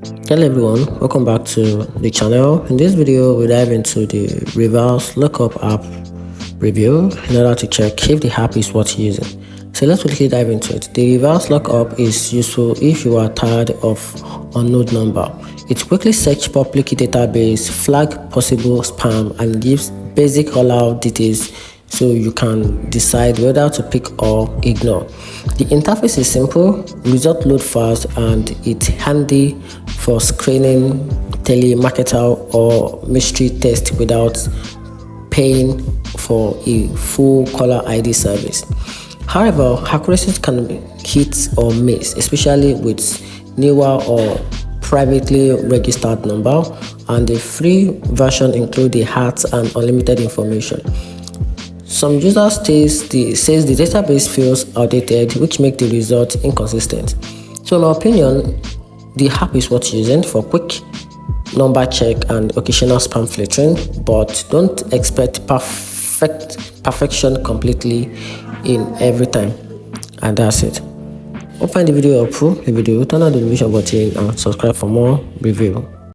Hello everyone, welcome back to the channel. In this video, we dive into the reverse lookup app review in order to check if the app is worth using. So let's quickly dive into it. The reverse lookup is useful if you are tired of unknown number. It quickly searches public database, flag possible spam, and gives basic rollout details so you can decide whether to pick or ignore. The interface is simple, result load fast, and it's handy for screening telemarketer or mystery test without paying for a full caller ID service. However, accuracy can be hit or miss, especially with newer or privately registered number, and the free version includes the hats and unlimited information. Some users says the database feels outdated, which makes the result inconsistent. So in my opinion, the app is worth using for quick number check and occasional spam filtering, but don't expect perfection completely in every time. And that's it. Hope you find the video helpful. If you do, turn on the notification button and subscribe for more review.